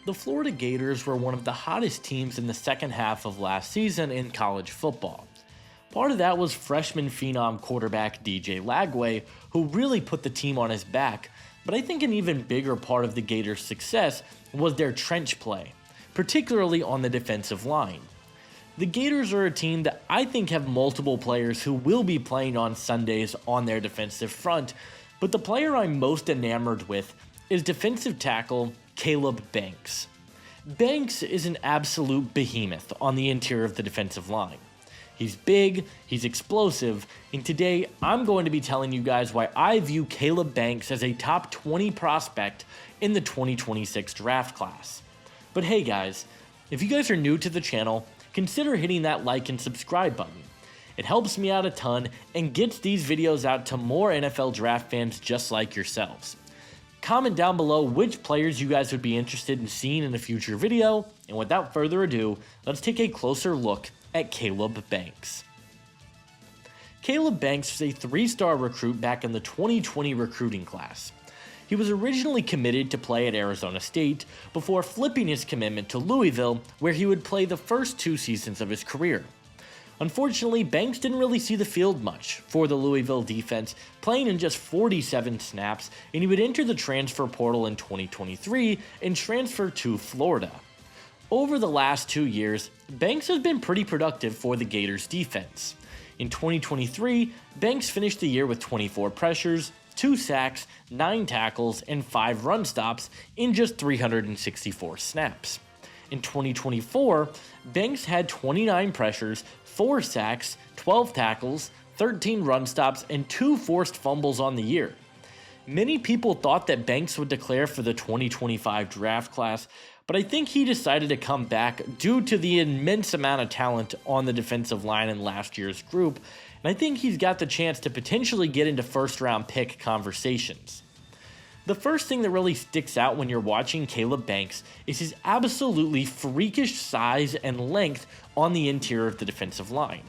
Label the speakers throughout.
Speaker 1: The Florida Gators were one of the hottest teams in the second half of last season in college football. Part of that was freshman phenom quarterback DJ Lagway, who really put the team on his back, but I think an even bigger part of the Gators' success was their trench play, particularly on the defensive line. The Gators are a team that I think have multiple players who will be playing on Sundays on their defensive front, but the player I'm most enamored with is defensive tackle Calebbanks. Banks is an absolute behemoth on the interior of the defensive line. He's big, he's explosive, and today I'm going to be telling you guys why I view Calebbanks as a top 20 prospect in the 2026 draft class. But hey guys, if you guys are new to the channel, consider hitting that like and subscribe button. It helps me out a ton and gets these videos out to more NFL draft fans just like yourselves. Comment down below which players you guys would be interested in seeing in a future video, and without further ado, let's take a closer look at Calebbanks. Calebbanks was a 3-star recruit back in the 2020 recruiting class. He was originally committed to play at Arizona State before flipping his commitment to Louisville, where he would play the first 2 seasons of his career. Unfortunately, Banks didn't really see the field much for the Louisville defense, playing in just 47 snaps, and he would enter the transfer portal in 2023 and transfer to Florida. Over the last 2 years, Banks has been pretty productive for the Gators defense. In 2023, Banks finished the year with 24 pressures, 2 sacks, 9 tackles, and 5 run stops in just 364 snaps. In 2024, Banks had 29 pressures, 4 sacks, 12 tackles, 13 run stops, and 2 forced fumbles on the year. Many people thought that Banks would declare for the 2025 draft class, but I think he decided to come back due to the immense amount of talent on the defensive line in last year's group, and I think he's got the chance to potentially get into first-round pick conversations. The first thing that really sticks out when you're watching Calebbanks is his absolutely freakish size and length on the interior of the defensive line.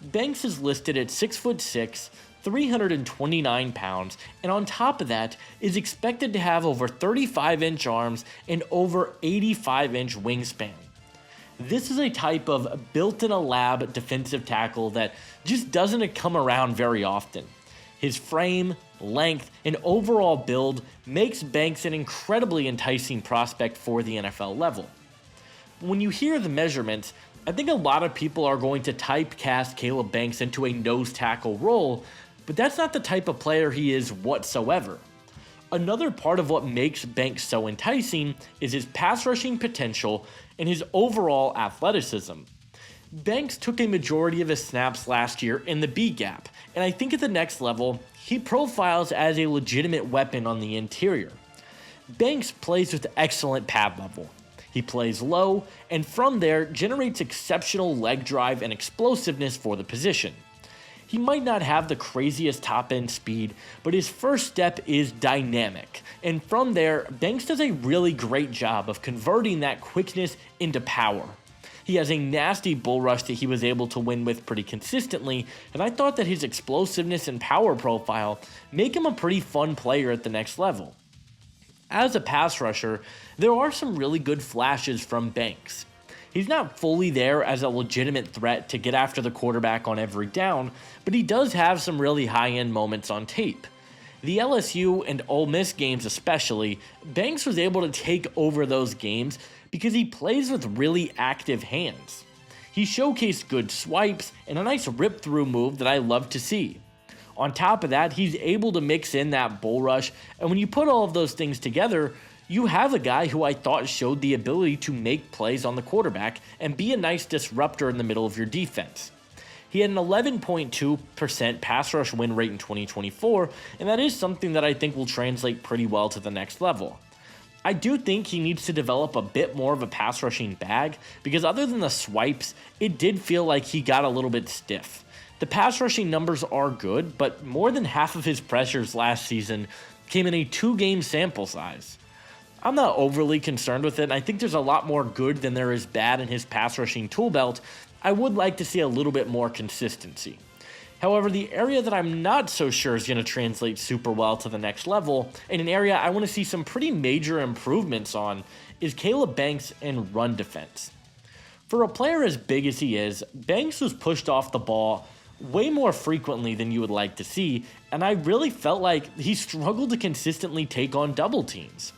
Speaker 1: Banks is listed at 6'6", 329 pounds, and on top of that is expected to have over 35-inch arms and over 85-inch wingspan. This is a type of built-in-a-lab defensive tackle that just doesn't come around very often. His frame, length, and overall build makes Banks an incredibly enticing prospect for the NFL level. When you hear the measurements, I think a lot of people are going to typecast Calebbanks into a nose tackle role, but that's not the type of player he is whatsoever. Another part of what makes Banks so enticing is his pass rushing potential and his overall athleticism. Banks took a majority of his snaps last year in the B gap, and I think at the next level, he profiles as a legitimate weapon on the interior. Banks plays with excellent pad level. He plays low, and from there generates exceptional leg drive and explosiveness for the position. He might not have the craziest top-end speed, but his first step is dynamic, and from there, Banks does a really great job of converting that quickness into power. He has a nasty bull rush that he was able to win with pretty consistently, and I thought that his explosiveness and power profile make him a pretty fun player at the next level. As a pass rusher, there are some really good flashes from Banks. He's not fully there as a legitimate threat to get after the quarterback on every down, but he does have some really high-end moments on tape. The LSU and Ole Miss games especially, Banks was able to take over those games because he plays with really active hands. He showcased good swipes and a nice rip-through move that I love to see. On top of that, he's able to mix in that bull rush, and when you put all of those things together, you have a guy who I thought showed the ability to make plays on the quarterback and be a nice disruptor in the middle of your defense. He had an 11.2% pass rush win rate in 2024, and that is something that I think will translate pretty well to the next level. I do think he needs to develop a bit more of a pass rushing bag, because other than the swipes, it did feel like he got a little bit stiff. The pass rushing numbers are good, but more than half of his pressures last season came in a 2-game sample size. I'm not overly concerned with it, and I think there's a lot more good than there is bad in his pass rushing tool belt. I would like to see a little bit more consistency. However, the area that I'm not so sure is going to translate super well to the next level, and an area I want to see some pretty major improvements on, is Caleb Banks and run defense. For a player as big as he is, Banks was pushed off the ball way more frequently than you would like to see, and I really felt like he struggled to consistently take on double teams.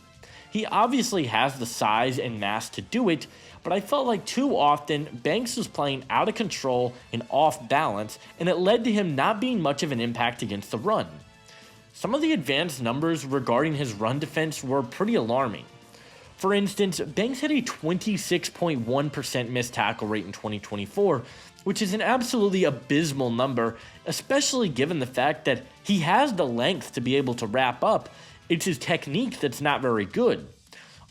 Speaker 1: He obviously has the size and mass to do it, but I felt like too often Banks was playing out of control and off balance, and it led to him not being much of an impact against the run. Some of the advanced numbers regarding his run defense were pretty alarming. For instance, Banks had a 26.1% missed tackle rate in 2024, which is an absolutely abysmal number, especially given the fact that he has the length to be able to wrap up. It's his technique that's not very good.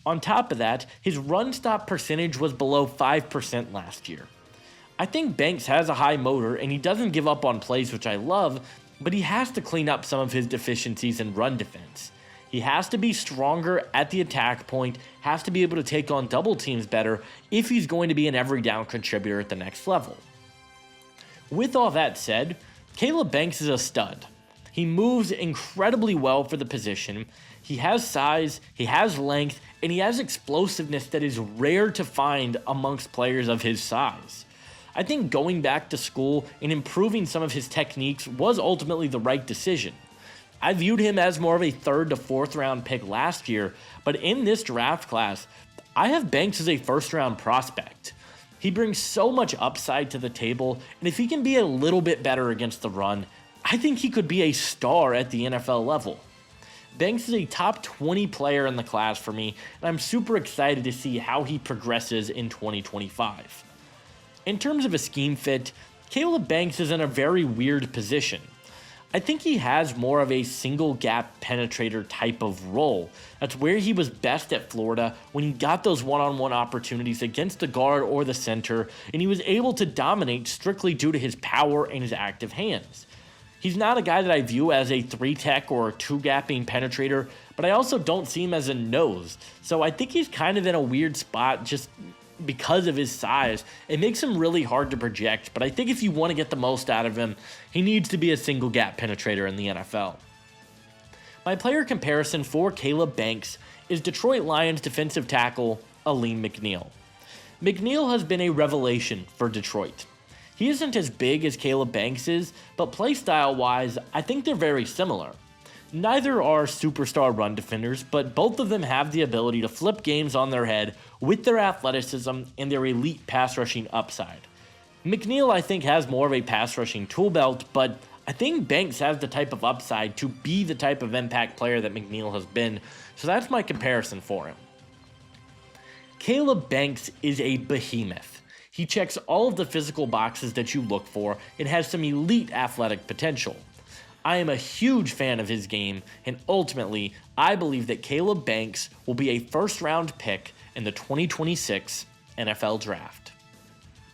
Speaker 1: On top of that, his run stop percentage was below 5% last year. I think Banks has a high motor and he doesn't give up on plays, which I love, but he has to clean up some of his deficiencies in run defense. He has to be stronger at the attack point, has to be able to take on double teams better if he's going to be an every down contributor at the next level. With all that said, Caleb Banks is a stud. He moves incredibly well for the position. He has size, he has length, and he has explosiveness that is rare to find amongst players of his size. I think going back to school and improving some of his techniques was ultimately the right decision. I viewed him as more of a 3rd to 4th round pick last year, but in this draft class, I have Banks as a 1st round prospect. He brings so much upside to the table, and if he can be a little bit better against the run, I think he could be a star at the NFL level. Banks is a top 20 player in the class for me, and I'm super excited to see how he progresses in 2025. In terms of a scheme fit, Caleb Banks is in a very weird position. I think he has more of a single gap penetrator type of role. That's where he was best at Florida when he got those one-on-one opportunities against the guard or the center, and he was able to dominate strictly due to his power and his active hands. He's not a guy that I view as a 3-tech or a 2-gapping penetrator, but I also don't see him as a nose. So I think he's kind of in a weird spot just because of his size. It makes him really hard to project, but I think if you want to get the most out of him, he needs to be a single gap penetrator in the NFL. My player comparison for Caleb Banks is Detroit Lions defensive tackle Alim McNeill. McNeill has been a revelation for Detroit. He isn't as big as Caleb Banks is, but playstyle wise, I think they're very similar. Neither are superstar run defenders, but both of them have the ability to flip games on their head with their athleticism and their elite pass rushing upside. McNeill, I think, has more of a pass rushing tool belt, but I think Banks has the type of upside to be the type of impact player that McNeill has been, so that's my comparison for him. Caleb Banks is a behemoth. He checks all of the physical boxes that you look for and has some elite athletic potential. I am a huge fan of his game, and ultimately, I believe that Caleb Banks will be a 1st round pick in the 2026 NFL Draft.